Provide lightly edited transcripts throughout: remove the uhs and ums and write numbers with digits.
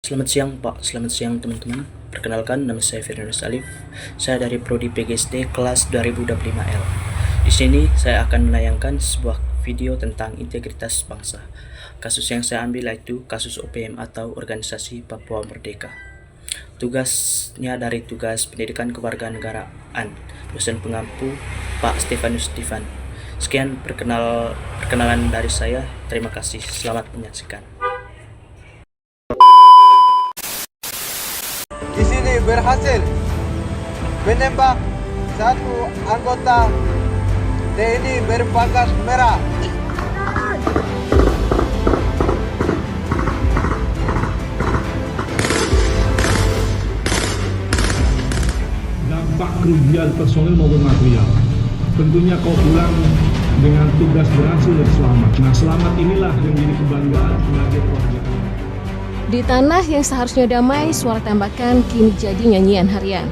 Selamat siang Pak, selamat siang teman-teman. Perkenalkan, nama saya Firdaus Alif. Saya dari Prodi PGSD kelas 2025L. Di sini saya akan menayangkan sebuah video tentang integritas bangsa. Kasus yang saya ambil yaitu kasus OPM atau Organisasi Papua Merdeka. Tugasnya dari tugas pendidikan kewarganegaraan, dosen pengampu Pak Stefanus Stefan. Sekian perkenalan dari saya. Terima kasih. Selamat menyaksikan. Di sini berhasil menembak satu anggota TNI berpangkat merah. Dampak kerugian personil maupun material. Tentunya kau pulang dengan tugas berhasil dan selamat. Nah, selamat inilah yang menjadi kebanggaan sebagai keluarga. Di tanah yang seharusnya damai, suara tembakan kini jadi nyanyian harian.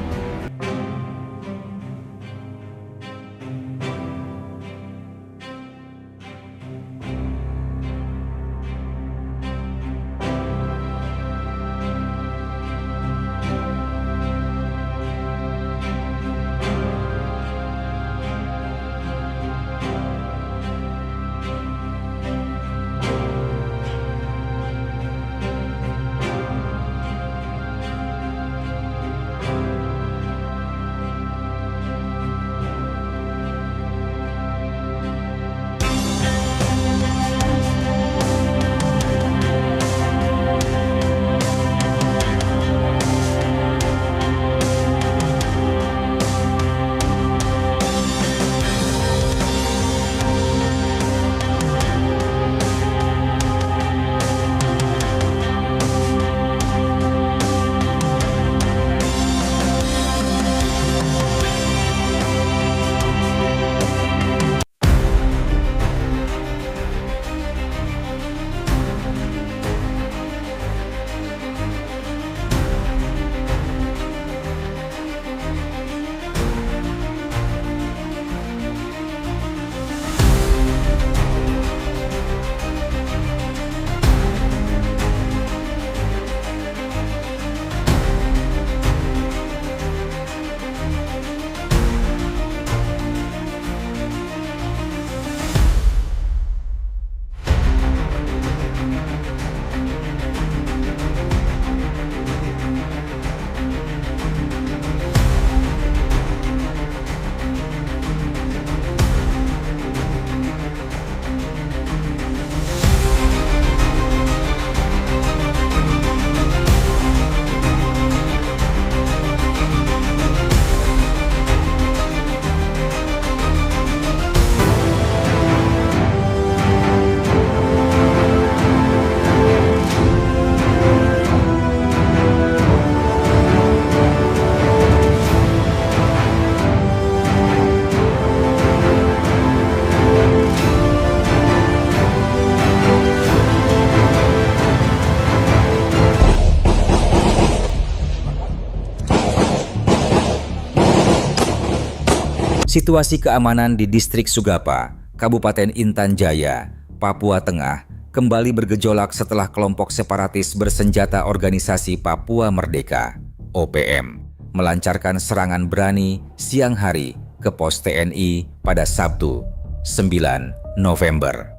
Situasi keamanan di Distrik Sugapa, Kabupaten Intan Jaya, Papua Tengah, kembali bergejolak setelah kelompok separatis bersenjata Organisasi Papua Merdeka, OPM, melancarkan serangan berani siang hari ke pos TNI pada Sabtu, 9 November.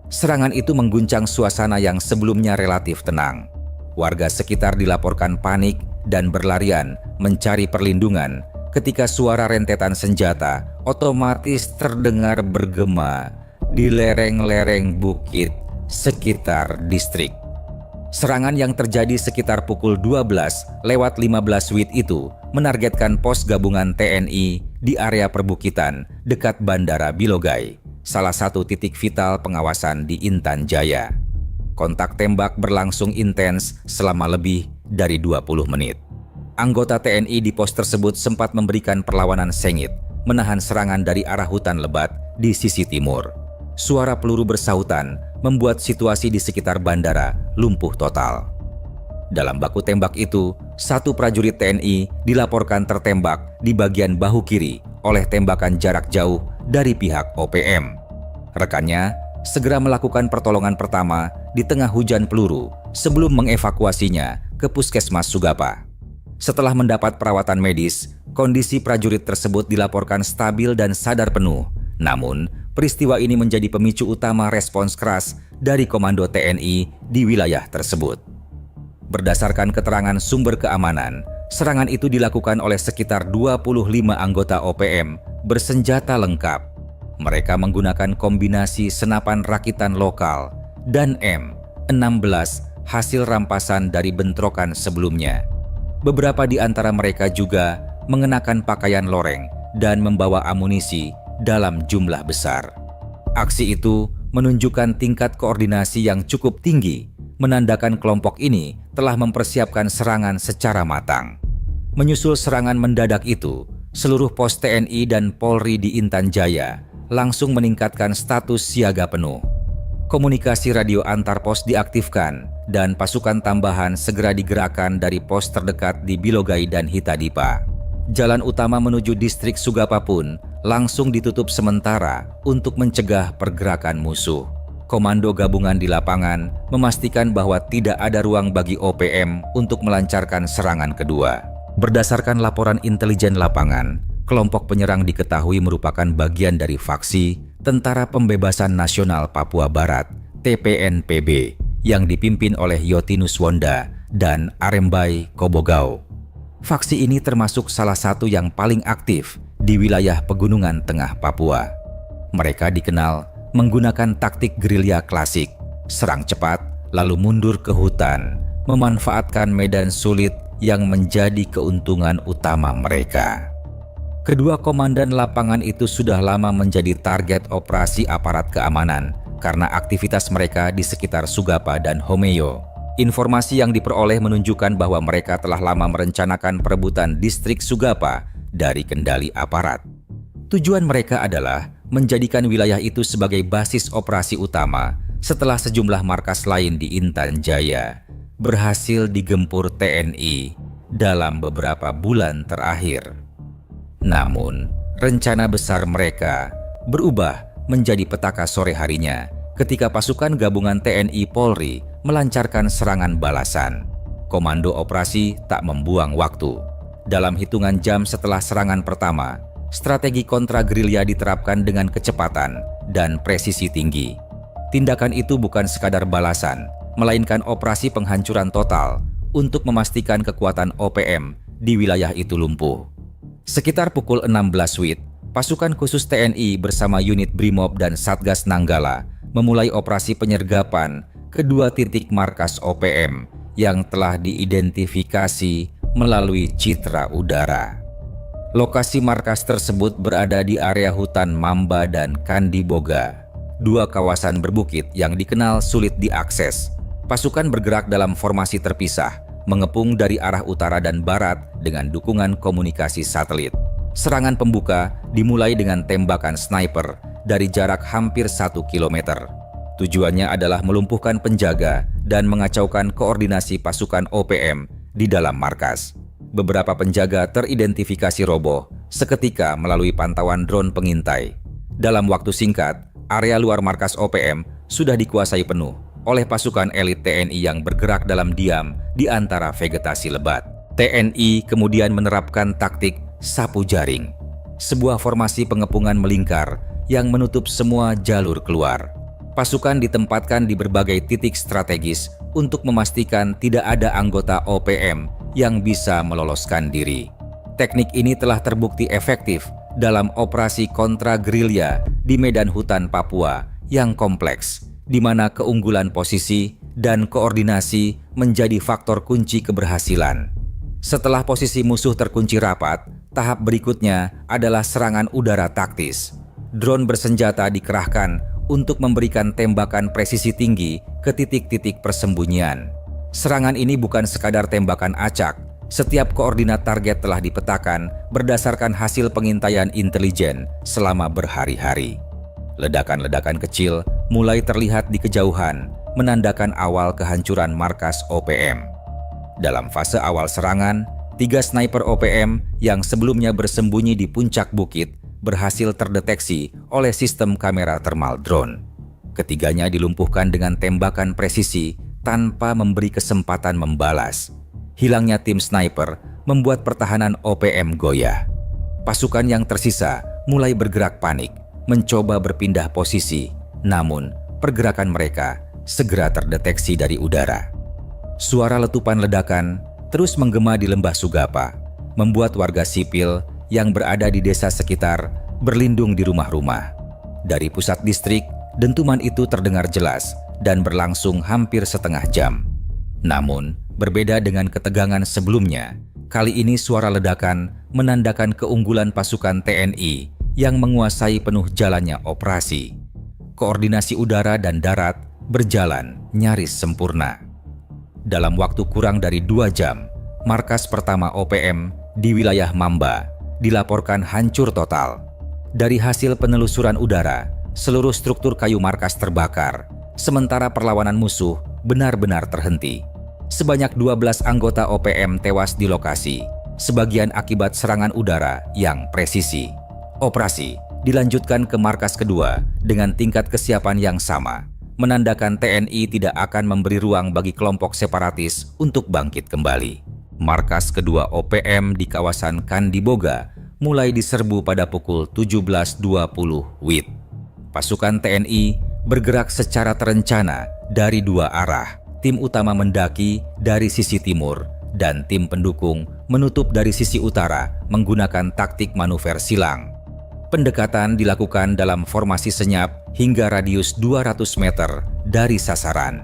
Serangan itu mengguncang suasana yang sebelumnya relatif tenang. Warga sekitar dilaporkan panik dan berlarian mencari perlindungan ketika suara rentetan senjata otomatis terdengar bergema di lereng-lereng bukit sekitar distrik. Serangan yang terjadi sekitar pukul 12:15 WIB itu menargetkan pos gabungan TNI di area perbukitan dekat Bandara Bilogai, salah satu titik vital pengawasan di Intan Jaya. Kontak tembak berlangsung intens selama lebih dari 20 menit. Anggota TNI di pos tersebut sempat memberikan perlawanan sengit, menahan serangan dari arah hutan lebat di sisi timur. Suara peluru bersahutan membuat situasi di sekitar bandara lumpuh total. Dalam baku tembak itu, satu prajurit TNI dilaporkan tertembak di bagian bahu kiri oleh tembakan jarak jauh dari pihak OPM. Rekannya segera melakukan pertolongan pertama di tengah hujan peluru sebelum mengevakuasinya ke Puskesmas Sugapa. Setelah mendapat perawatan medis, kondisi prajurit tersebut dilaporkan stabil dan sadar penuh. Namun, peristiwa ini menjadi pemicu utama respons keras dari Komando TNI di wilayah tersebut. Berdasarkan keterangan sumber keamanan, serangan itu dilakukan oleh sekitar 25 anggota OPM bersenjata lengkap. Mereka menggunakan kombinasi senapan rakitan lokal dan M16 hasil rampasan dari bentrokan sebelumnya. Beberapa di antara mereka juga mengenakan pakaian loreng dan membawa amunisi dalam jumlah besar. Aksi itu menunjukkan tingkat koordinasi yang cukup tinggi, menandakan kelompok ini telah mempersiapkan serangan secara matang. Menyusul serangan mendadak itu, seluruh pos TNI dan Polri di Intan Jaya langsung meningkatkan status siaga penuh. Komunikasi radio antar pos diaktifkan dan pasukan tambahan segera digerakkan dari pos terdekat di Bilogai dan Hitadipa. Jalan utama menuju distrik Sugapa pun langsung ditutup sementara untuk mencegah pergerakan musuh. Komando gabungan di lapangan memastikan bahwa tidak ada ruang bagi OPM untuk melancarkan serangan kedua. Berdasarkan laporan intelijen lapangan, kelompok penyerang diketahui merupakan bagian dari faksi Tentara Pembebasan Nasional Papua Barat (TPNPB) yang dipimpin oleh Yotinus Wonda dan Arembai Kobogau. Faksi ini termasuk salah satu yang paling aktif di wilayah pegunungan tengah Papua. Mereka dikenal menggunakan taktik gerilya klasik, serang cepat lalu mundur ke hutan, memanfaatkan medan sulit yang menjadi keuntungan utama mereka. Kedua komandan lapangan itu sudah lama menjadi target operasi aparat keamanan karena aktivitas mereka di sekitar Sugapa dan Homeyo. Informasi yang diperoleh menunjukkan bahwa mereka telah lama merencanakan perebutan distrik Sugapa dari kendali aparat. Tujuan mereka adalah menjadikan wilayah itu sebagai basis operasi utama setelah sejumlah markas lain di Intan Jaya berhasil digempur TNI dalam beberapa bulan terakhir. Namun, rencana besar mereka berubah menjadi petaka sore harinya ketika pasukan gabungan TNI Polri melancarkan serangan balasan. Komando operasi tak membuang waktu. Dalam hitungan jam setelah serangan pertama, strategi kontra-gerilya diterapkan dengan kecepatan dan presisi tinggi. Tindakan itu bukan sekadar balasan, melainkan operasi penghancuran total untuk memastikan kekuatan OPM di wilayah itu lumpuh. Sekitar pukul 16 WIB, pasukan khusus TNI bersama unit Brimob dan Satgas Nanggala memulai operasi penyergapan kedua titik markas OPM yang telah diidentifikasi melalui citra udara. Lokasi markas tersebut berada di area hutan Mamba dan Kandiboga, dua kawasan berbukit yang dikenal sulit diakses. Pasukan bergerak dalam formasi terpisah, mengepung dari arah utara dan barat dengan dukungan komunikasi satelit. Serangan pembuka dimulai dengan tembakan sniper dari jarak hampir 1 km. Tujuannya adalah melumpuhkan penjaga dan mengacaukan koordinasi pasukan OPM di dalam markas. Beberapa penjaga teridentifikasi roboh seketika melalui pantauan drone pengintai. Dalam waktu singkat, area luar markas OPM sudah dikuasai penuh oleh pasukan elit TNI yang bergerak dalam diam di antara vegetasi lebat. TNI kemudian menerapkan taktik sapu jaring, sebuah formasi pengepungan melingkar yang menutup semua jalur keluar. Pasukan ditempatkan di berbagai titik strategis untuk memastikan tidak ada anggota OPM yang bisa meloloskan diri. Teknik ini telah terbukti efektif dalam operasi kontra-gerilya di medan hutan Papua yang kompleks, di mana keunggulan posisi dan koordinasi menjadi faktor kunci keberhasilan. Setelah posisi musuh terkunci rapat, tahap berikutnya adalah serangan udara taktis. Drone bersenjata dikerahkan untuk memberikan tembakan presisi tinggi ke titik-titik persembunyian. Serangan ini bukan sekadar tembakan acak. Setiap koordinat target telah dipetakan berdasarkan hasil pengintaian intelijen selama berhari-hari. Ledakan-ledakan kecil mulai terlihat di kejauhan, menandakan awal kehancuran markas OPM. Dalam fase awal serangan, 3 sniper OPM yang sebelumnya bersembunyi di puncak bukit berhasil terdeteksi oleh sistem kamera thermal drone. Ketiganya dilumpuhkan dengan tembakan presisi tanpa memberi kesempatan membalas. Hilangnya tim sniper membuat pertahanan OPM goyah. Pasukan yang tersisa mulai bergerak panik, mencoba berpindah posisi, namun pergerakan mereka segera terdeteksi dari udara. Suara letupan ledakan terus menggema di lembah Sugapa, membuat warga sipil yang berada di desa sekitar berlindung di rumah-rumah. Dari pusat distrik, dentuman itu terdengar jelas dan berlangsung hampir setengah jam. Namun, berbeda dengan ketegangan sebelumnya, kali ini suara ledakan menandakan keunggulan pasukan TNI yang menguasai penuh jalannya operasi. Koordinasi udara dan darat berjalan nyaris sempurna. Dalam waktu kurang dari 2 jam, markas pertama OPM di wilayah Mamba dilaporkan hancur total. Dari hasil penelusuran udara, seluruh struktur kayu markas terbakar, sementara perlawanan musuh benar-benar terhenti. Sebanyak 12 anggota OPM tewas di lokasi, sebagian akibat serangan udara yang presisi. Operasi dilanjutkan ke markas kedua dengan tingkat kesiapan yang sama, menandakan TNI tidak akan memberi ruang bagi kelompok separatis untuk bangkit kembali. Markas kedua OPM di kawasan Kandiboga mulai diserbu pada pukul 17.20 WIB. Pasukan TNI bergerak secara terencana dari 2 arah. Tim utama mendaki dari sisi timur dan tim pendukung menutup dari sisi utara menggunakan taktik manuver silang. Pendekatan dilakukan dalam formasi senyap hingga radius 200 meter dari sasaran.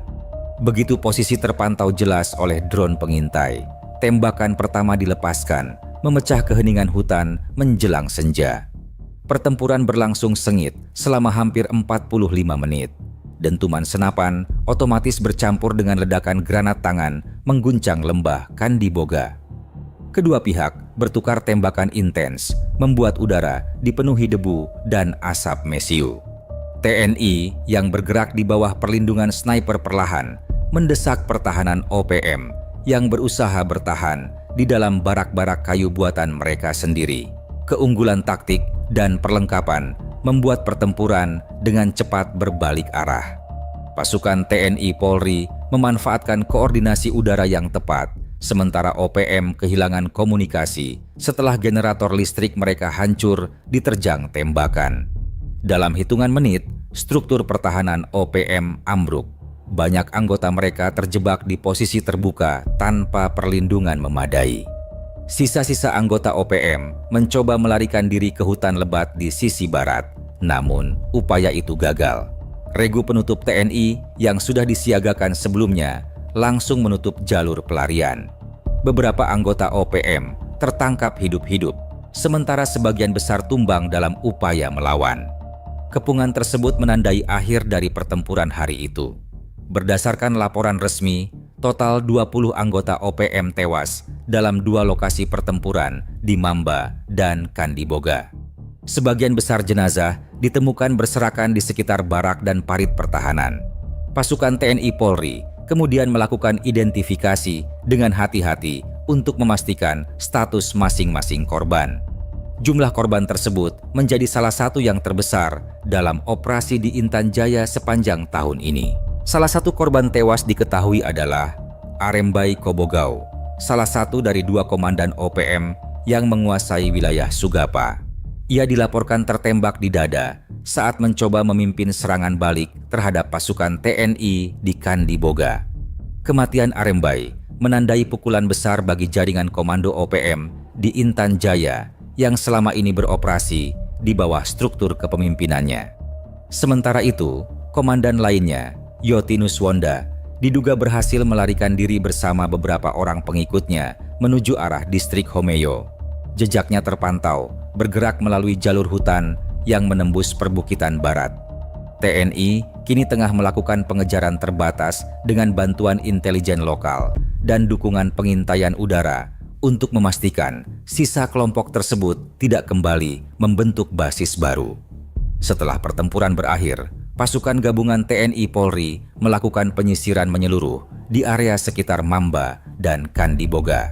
Begitu posisi terpantau jelas oleh drone pengintai, tembakan pertama dilepaskan, memecah keheningan hutan menjelang senja. Pertempuran berlangsung sengit selama hampir 45 menit. Dentuman senapan otomatis bercampur dengan ledakan granat tangan mengguncang lembah Kandiboga. Kedua pihak bertukar tembakan intens, membuat udara dipenuhi debu dan asap mesiu. TNI yang bergerak di bawah perlindungan sniper perlahan mendesak pertahanan OPM yang berusaha bertahan di dalam barak-barak kayu buatan mereka sendiri. Keunggulan taktik dan perlengkapan membuat pertempuran dengan cepat berbalik arah. Pasukan TNI Polri memanfaatkan koordinasi udara yang tepat, sementara OPM kehilangan komunikasi setelah generator listrik mereka hancur diterjang tembakan. Dalam hitungan menit, struktur pertahanan OPM ambruk. Banyak anggota mereka terjebak di posisi terbuka tanpa perlindungan memadai. Sisa-sisa anggota OPM mencoba melarikan diri ke hutan lebat di sisi barat, namun upaya itu gagal. Regu penutup TNI yang sudah disiagakan sebelumnya langsung menutup jalur pelarian. Beberapa anggota OPM tertangkap hidup-hidup, sementara sebagian besar tumbang dalam upaya melawan. Kepungan tersebut menandai akhir dari pertempuran hari itu. Berdasarkan laporan resmi, total 20 anggota OPM tewas dalam 2 lokasi pertempuran di Mamba dan Kandiboga. Sebagian besar jenazah ditemukan berserakan di sekitar barak dan parit pertahanan. Pasukan TNI Polri kemudian melakukan identifikasi dengan hati-hati untuk memastikan status masing-masing korban. Jumlah korban tersebut menjadi salah satu yang terbesar dalam operasi di Intan Jaya sepanjang tahun ini. Salah satu korban tewas diketahui adalah Arembai Kobogau, salah satu dari 2 komandan OPM yang menguasai wilayah Sugapa. Ia dilaporkan tertembak di dada saat mencoba memimpin serangan balik terhadap pasukan TNI di Kandiboga. Kematian Arembai menandai pukulan besar bagi jaringan komando OPM di Intan Jaya yang selama ini beroperasi di bawah struktur kepemimpinannya. Sementara itu, komandan lainnya, Yotinus Wonda, diduga berhasil melarikan diri bersama beberapa orang pengikutnya menuju arah distrik Homeyo. Jejaknya terpantau bergerak melalui jalur hutan yang menembus perbukitan barat. TNI kini tengah melakukan pengejaran terbatas dengan bantuan intelijen lokal dan dukungan pengintaian udara untuk memastikan sisa kelompok tersebut tidak kembali membentuk basis baru. Setelah pertempuran berakhir, pasukan gabungan TNI Polri melakukan penyisiran menyeluruh di area sekitar Mamba dan Kandiboga.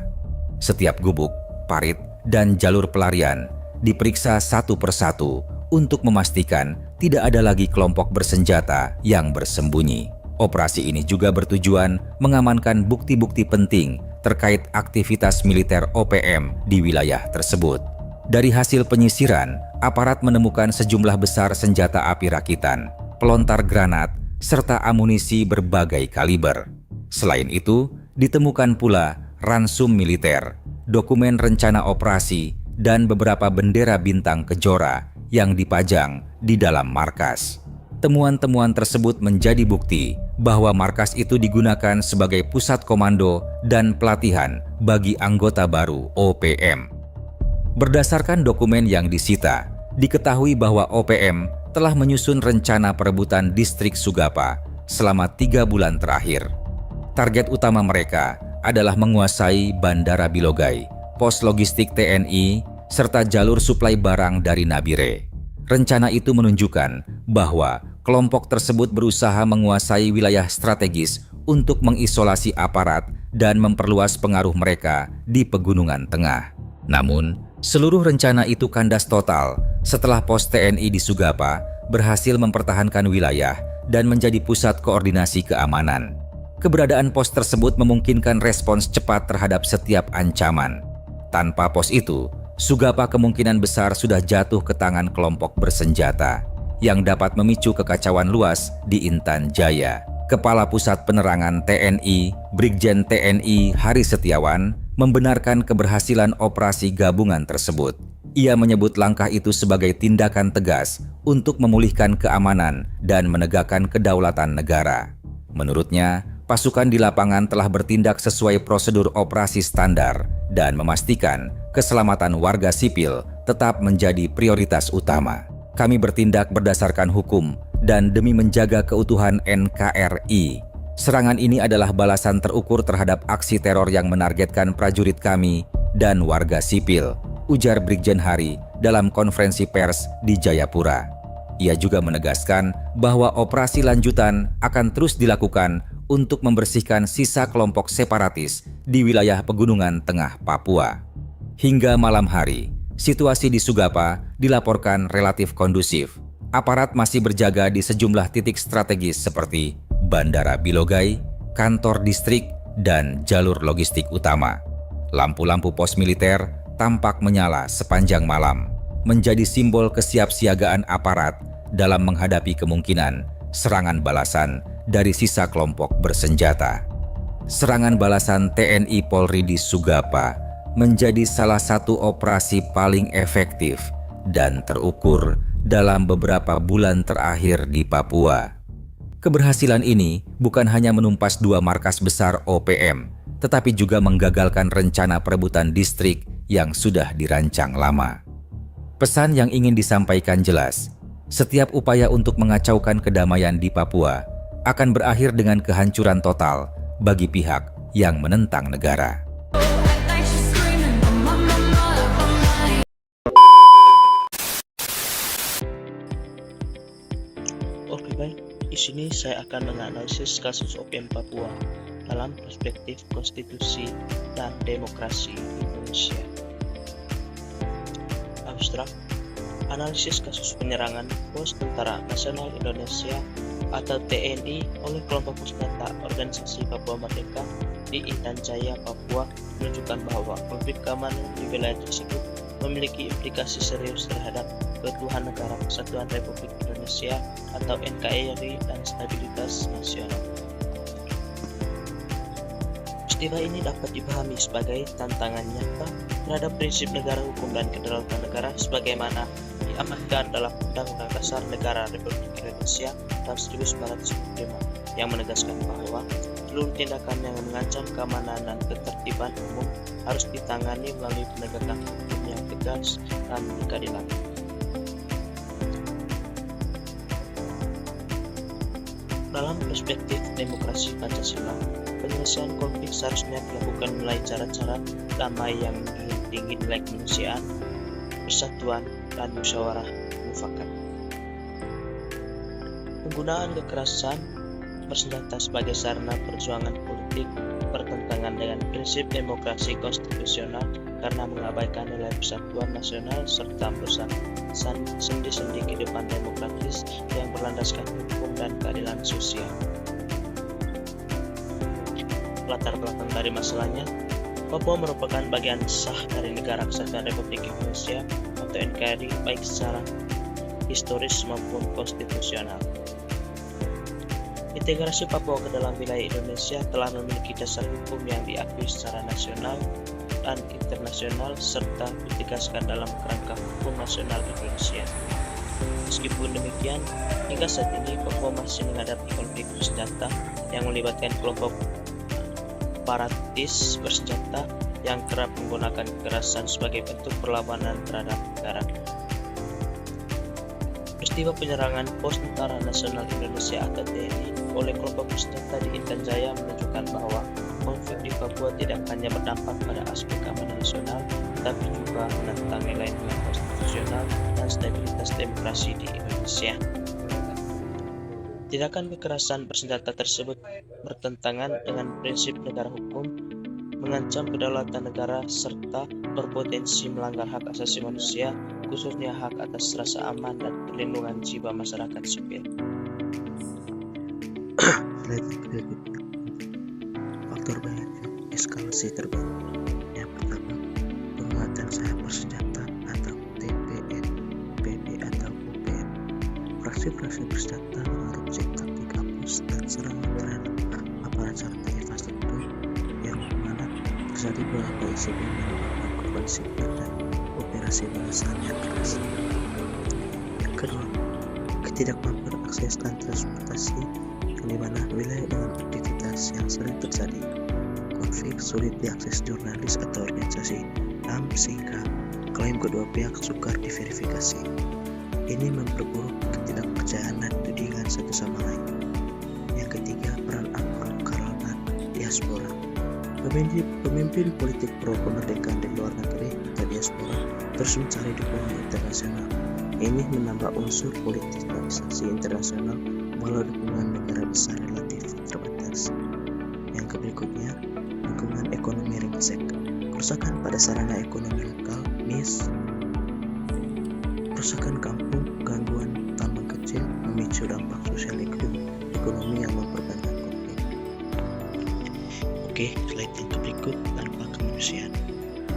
Setiap gubuk, parit, dan jalur pelarian diperiksa satu persatu untuk memastikan tidak ada lagi kelompok bersenjata yang bersembunyi. Operasi ini juga bertujuan mengamankan bukti-bukti penting terkait aktivitas militer OPM di wilayah tersebut. Dari hasil penyisiran, aparat menemukan sejumlah besar senjata api rakitan, pelontar granat, serta amunisi berbagai kaliber. Selain itu, ditemukan pula ransum militer, dokumen rencana operasi, dan beberapa bendera bintang kejora yang dipajang di dalam markas. Temuan-temuan tersebut menjadi bukti bahwa markas itu digunakan sebagai pusat komando dan pelatihan bagi anggota baru OPM. Berdasarkan dokumen yang disita, diketahui bahwa OPM telah menyusun rencana perebutan distrik Sugapa selama 3 bulan terakhir. Target utama mereka adalah menguasai Bandara Bilogai, pos logistik TNI, serta jalur suplai barang dari Nabire. Rencana itu menunjukkan bahwa kelompok tersebut berusaha menguasai wilayah strategis untuk mengisolasi aparat dan memperluas pengaruh mereka di Pegunungan Tengah. Namun, seluruh rencana itu kandas total setelah pos TNI di Sugapa berhasil mempertahankan wilayah dan menjadi pusat koordinasi keamanan. Keberadaan pos tersebut memungkinkan respons cepat terhadap setiap ancaman. Tanpa pos itu, Sugapa kemungkinan besar sudah jatuh ke tangan kelompok bersenjata yang dapat memicu kekacauan luas di Intan Jaya. Kepala Pusat Penerangan TNI, Brigjen TNI Hari Setiawan, membenarkan keberhasilan operasi gabungan tersebut. Ia menyebut langkah itu sebagai tindakan tegas untuk memulihkan keamanan dan menegakkan kedaulatan negara. Menurutnya, pasukan di lapangan telah bertindak sesuai prosedur operasi standar dan memastikan keselamatan warga sipil tetap menjadi prioritas utama. Kami bertindak berdasarkan hukum dan demi menjaga keutuhan NKRI. Serangan ini adalah balasan terukur terhadap aksi teror yang menargetkan prajurit kami dan warga sipil, ujar Brigjen Hari dalam konferensi pers di Jayapura. Ia juga menegaskan bahwa operasi lanjutan akan terus dilakukan untuk membersihkan sisa kelompok separatis di wilayah Pegunungan Tengah Papua. Hingga malam hari, situasi di Sugapa dilaporkan relatif kondusif. Aparat masih berjaga di sejumlah titik strategis seperti Bandara Bilogai, kantor distrik, dan jalur logistik utama. Lampu-lampu pos militer tampak menyala sepanjang malam, menjadi simbol kesiapsiagaan aparat dalam menghadapi kemungkinan serangan balasan dari sisa kelompok bersenjata. Serangan balasan TNI Polri di Sugapa menjadi salah satu operasi paling efektif dan terukur dalam beberapa bulan terakhir di Papua. Keberhasilan ini bukan hanya menumpas 2 markas besar OPM, tetapi juga menggagalkan rencana perebutan distrik yang sudah dirancang lama. Pesan yang ingin disampaikan jelas, setiap upaya untuk mengacaukan kedamaian di Papua akan berakhir dengan kehancuran total bagi pihak yang menentang negara. Oke baik, di sini saya akan menganalisis kasus OPM Papua dalam perspektif konstitusi dan demokrasi Indonesia. Abstrak, analisis kasus penyerangan pos Tentara Nasional Indonesia atau TNI oleh kelompok bersenjata Organisasi Papua Merdeka di Intan Jaya, Papua menunjukkan bahwa konflik keamanan di wilayah tersebut memiliki implikasi serius terhadap keutuhan negara Kesatuan Republik Indonesia atau NKRI dan stabilitas nasional. Peristiwa ini dapat dipahami sebagai tantangan nyata terhadap prinsip negara hukum dan kedaulatan negara sebagaimana diamankan dalam Undang-Undang Dasar Negara Republik Indonesia tahun 1945 yang menegaskan bahwa seluruh tindakan yang mengancam keamanan dan ketertiban umum harus ditangani melalui penegakan hukum yang tegas dan berkeadilan. Dalam perspektif demokrasi Pancasila, penyelesaian konflik seharusnya dilakukan melalui cara-cara damai yang menjunjung nilai kemanusiaan, persatuan, dan musyawarah mufakat. Penggunaan kekerasan bersenjata sebagai sarana perjuangan politik bertentangan dengan prinsip demokrasi konstitusional karena mengabaikan nilai persatuan nasional serta merusak sendi-sendi kehidupan demokratis yang berlandaskan hukum dan keadilan sosial. Latar belakang dari masalahnya, Papua merupakan bagian sah dari Negara Kesatuan Republik Indonesia atau NKRI baik secara historis maupun konstitusional. Integrasi Papua ke dalam wilayah Indonesia telah memiliki dasar hukum yang diakui secara nasional dan internasional serta ditegaskan dalam kerangka hukum nasional Indonesia. Meskipun demikian, hingga saat ini Papua masih menghadapi konflik bersenjata yang melibatkan kelompok separatis bersenjata yang kerap menggunakan kekerasan sebagai bentuk perlawanan terhadap negara. Peristiwa penyerangan Pos Tentara Nasional Indonesia atau TNI oleh kelompok bersenjata di Intan Jaya menunjukkan bahwa konflik di Papua tidak hanya berdampak pada aspek keamanan nasional, tapi juga menentang nilai-nilai konstitusional dan stabilitas demokrasi di Indonesia. Tindakan kekerasan bersenjata tersebut bertentangan dengan prinsip negara hukum, mengancam kedaulatan negara, serta berpotensi melanggar hak asasi manusia, khususnya hak atas rasa aman dan perlindungan jiwa masyarakat sipil. Faktor banyaknya eskalasi terbaru. Yang pertama, penguatan sayap bersenjata atau TPNPB atau UPM. Fraksi-fraksi bersenjata mengerupsi taktik hapus dan serangan terhadap aparat serta infrastruktur yang mana terjadi beberapa insiden yang menyebabkan korban sipil dan operasi balasan yang keras. Yang kedua, ketidakmampuan akses dan transportasi di mana wilayah dengan aktivitas yang sering terjadi konflik sulit diakses jurnalis atau organisasi HAM sehingga klaim kedua pihak sukar diverifikasi. Ini memperburuk ketidakpercayaan dan tudingan satu sama lain. Yang ketiga, peran aktor kalangan diaspora. Pemimpin politik pro kemerdekaan di luar negeri atau diaspora terus mencari dukungan internasional. Ini menambah unsur politisasi internasional walau dukungan negara besar relatif terbatas. Yang berikutnya, dukungan ekonomi ringsek. Kerusakan pada sarana ekonomi lokal, kerusakan kampung, gangguan tambang kecil memicu dampak sosial ekonomi yang memperpanjang konflik. Oke, slide yang berikut dampak kemanusiaan.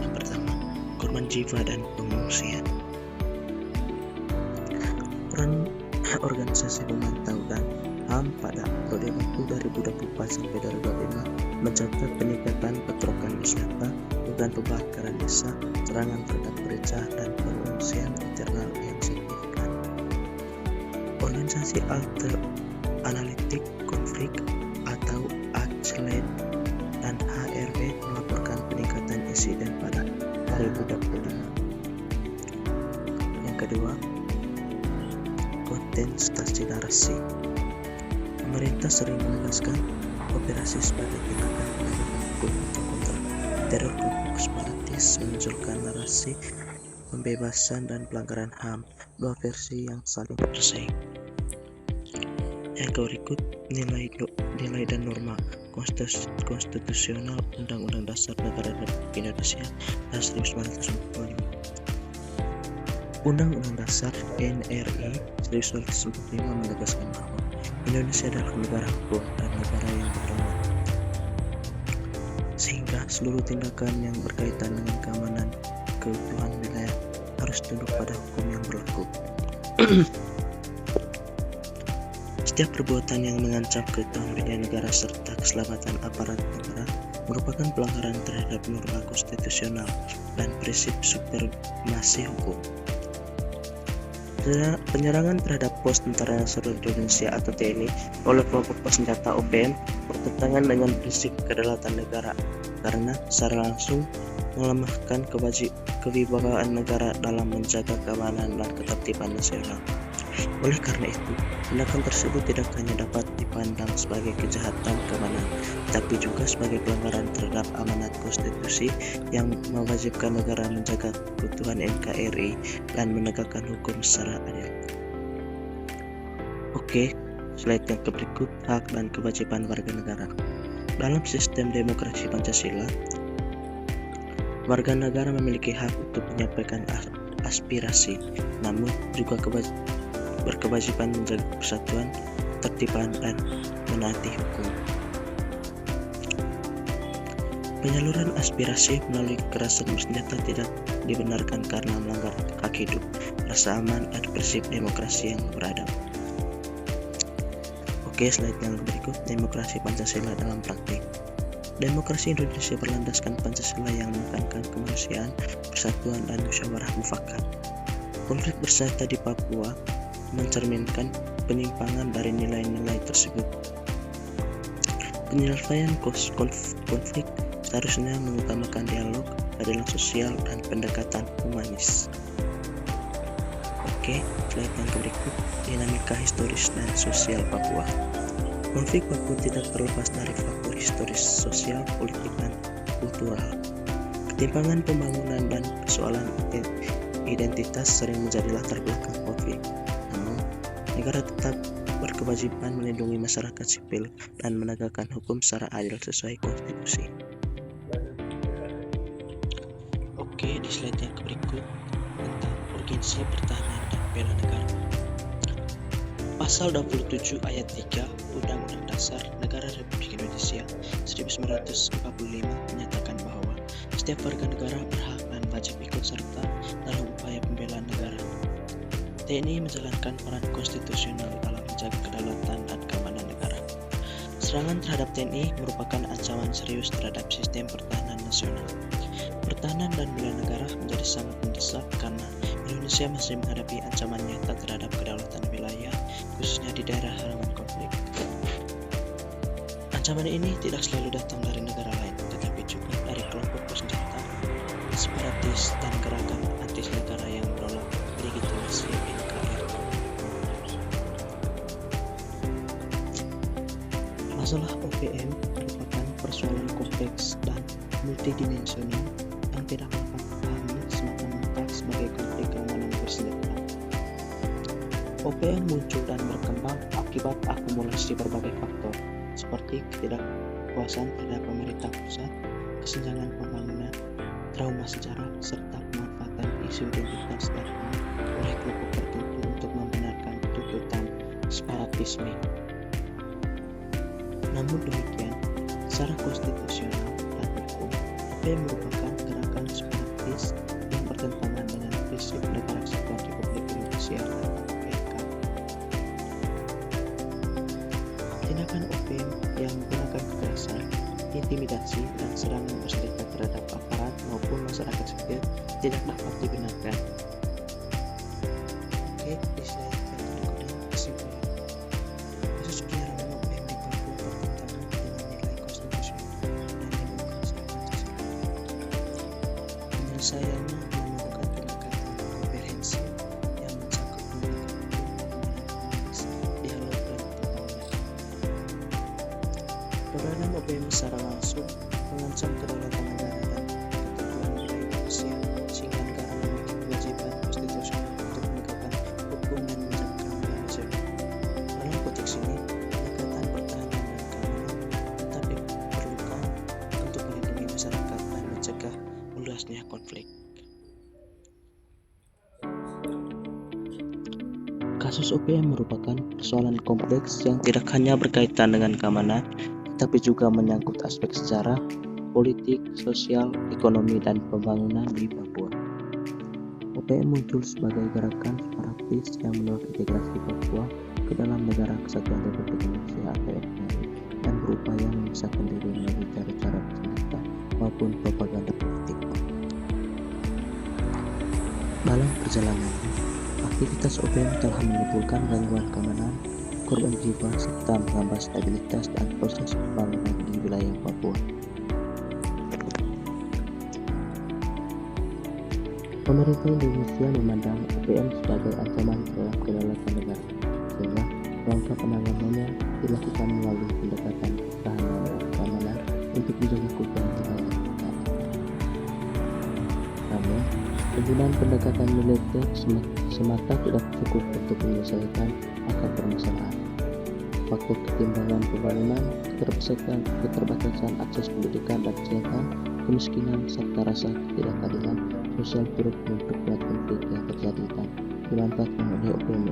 Yang pertama, korban jiwa dan pengungsian. Peran organisasi pemantau dan HAM pada periode waktu 2024 sampai 2025 mencatat peningkatan petrokan bersenjata, dugaan pembakaran desa, serangan terhadap gereja dan pengungsian internal yang signifikan. Organisasi Alter Analitik Konflik atau ACLED dan HRW melaporkan peningkatan insiden pada 2025. Yang kedua, kontestasi narasi. Pemerintah sering menegaskan operasi sebagai tindakan penegakan hukum untuk kontra teror kelompok separatis, memunculkan narasi pembebasan dan pelanggaran HAM, dua versi yang saling bersaing. Yang berikut, nilai dan norma konstitusional Undang-Undang Dasar Negara Republik Indonesia tahun 1945. Undang-Undang Dasar NRI 1945 menegaskan bahwa Indonesia adalah negara hukum dan negara yang berdaulat, sehingga seluruh tindakan yang berkaitan dengan keamanan keutuhan wilayah harus tunduk pada hukum yang berlaku. Setiap perbuatan yang mengancam keutuhan wilayah negara serta keselamatan aparat negara merupakan pelanggaran terhadap norma konstitusional dan prinsip supremasi hukum. Penyerangan terhadap Pos Tentara Nasional Indonesia atau TNI oleh kelompok bersenjata UPM bertentangan dengan prinsip kedaulatan negara karena secara langsung melemahkan kewibawaan negara dalam menjaga keamanan dan ketertiban nasional. Oleh karena itu, tindakan tersebut tidak hanya dapat dipandang sebagai kejahatan keamanan, tapi juga sebagai pelanggaran terhadap amanat konstitusi yang mewajibkan negara menjaga keutuhan NKRI dan menegakkan hukum secara adil. Oke, slide yang berikut, hak dan kewajiban warga negara. Dalam sistem demokrasi Pancasila, warga negara memiliki hak untuk menyampaikan aspirasi, namun juga berkewajiban menjaga persatuan, ketertiban, dan menaati hukum. Penyaluran aspirasi melalui kekerasan bersenjata tidak dibenarkan karena melanggar hak hidup, rasa aman, dan prinsip demokrasi yang beradab. Oke, slide yang berikut, demokrasi Pancasila dalam praktik. Demokrasi Indonesia berlandaskan Pancasila yang menekankan kemanusiaan, persatuan, dan musyawarah mufakat. Konflik bersenjata di Papua mencerminkan penyimpangan dari nilai-nilai tersebut. Penyelesaian konflik seharusnya mengutamakan dialog, keadilan sosial, dan pendekatan humanis. Oke, slide yang berikut, dinamika historis dan sosial Papua. Konflik Papua tidak terlepas dari faktor historis, sosial, politik, dan kultural. Ketimpangan pembangunan dan persoalan identitas sering menjadi latar belakang konflik. Namun, negara tetap berkewajiban melindungi masyarakat sipil dan menegakkan hukum secara adil sesuai konstitusi. Oke, di slide yang berikut tentang urgensi pertahanan dan bela negara. Pasal 27 ayat 3 Undang-Undang Dasar Negara Republik Indonesia 1945 menyatakan bahwa setiap warga negara berhak dan wajib ikut serta dalam upaya pembelaan negara. TNI menjalankan peran konstitusional dalam menjaga kedaulatan dan keamanan negara. Serangan terhadap TNI merupakan ancaman serius terhadap sistem pertahanan nasional. Pertahanan dan bela negara menjadi sangat mendesak karena Indonesia masih menghadapi ancaman nyata terhadap kedaulatan wilayah, khususnya di daerah rawan konflik. Ancaman ini tidak selalu datang dari negara lain, tetapi juga dari kelompok bersenjata, separatis, dan gerakan anti negara yang menolak legitimasi NKRI. Masalah OPM merupakan persoalan kompleks dan multidimensional yang tidak dapat dipahami semata-mata sebagai konflik keamanan bersenjata. OPM muncul dan berkembang akibat akumulasi berbagai faktor, seperti ketidakpuasan terhadap pemerintah pusat, kesenjangan pembangunan, trauma sejarah, serta pemanfaatan isu identitas dan oleh kelompok tertentu untuk membenarkan tuntutan separatisme. Namun demikian, secara konstitusional dan hukum, OPM merupakan gerakan separatis yang bertentangan dengan prinsip Negara Kesatuan Republik Indonesia atau NKRI. Tindakan OPM yang menggunakan kekerasan, intimidasi, dan serangan bersenjata terhadap aparat maupun masyarakat sipil tidak dapat dibenarkan. Oke, di slide yang berikutnya kesimpulan. Kasus penyerangan OPM di Papua bertentangan dengan nilai konstitusional dan demokrasi Pancasila. Penyelesaiannya memerlukan pendekatan komprehensif yang mencakup dialog dan pembangunan. Peranan OPM secara langsung mengancam kedaulatan negara dan ketentuan wilayah Indonesia, sehingga negara memiliki kewajiban konstitusional untuk menegakkan hukum dan menjaga keamanan nasional. Dalam konteks ini, pendekatan pertahanan dan keamanan tetap diperlukan untuk melindungi masyarakat dan mencegah meluasnya konflik. Kasus OPM merupakan persoalan kompleks yang tidak hanya berkaitan dengan keamanan, tetapi juga menyangkut aspek sejarah, politik, sosial, ekonomi, dan pembangunan di Papua. OPM muncul sebagai gerakan separatis yang menolak integrasi Papua ke dalam Negara Kesatuan Republik Indonesia atau NKRI dan berupaya memisahkan diri melalui cara-cara bersenjata maupun propaganda politik. Dalam perjalanannya, aktivitas OPM telah menimbulkan gangguan keamanan, korban jiwa, serta menghambat stabilitas dan proses pembangunan di wilayah Papua. Pemerintah Indonesia memandang OPM sebagai ancaman terhadap kedaulatan negara, sehingga langkah penanganannya dilakukan melalui pendekatan pertahanan dan keamanan untuk menjaga keutuhan wilayah negara. Namun, penggunaan pendekatan militer semata tidak cukup untuk menyelesaikan akar permasalahan. Faktor ketimpangan pembangunan, keterbatasan akses pendidikan dan kesehatan, kemiskinan, serta rasa ketidakadilan sosial turut memperkuat konflik yang terjadi dan dimanfaatkan oleh OPM